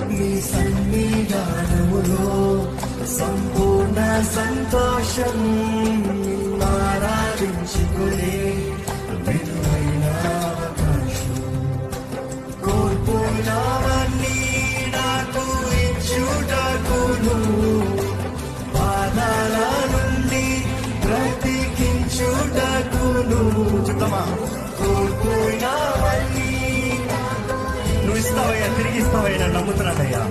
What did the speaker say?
నీ సన్నిధానములో సంపూర్ణ సంతోషం నిన్నారాధించుకునే విలువైన అవకాశం. కోల్పోయినవన్నీ నాకు ఇచ్చుటకును, పాదాల నుండి బ్రతికించుటకును. చూద్దామా? కోల్పోయినవన్నీ నువ్వు ఇస్తావయ్యా, తిరిగి ఇస్తావయ్యా, నమ్ముతున్నానయ్యా.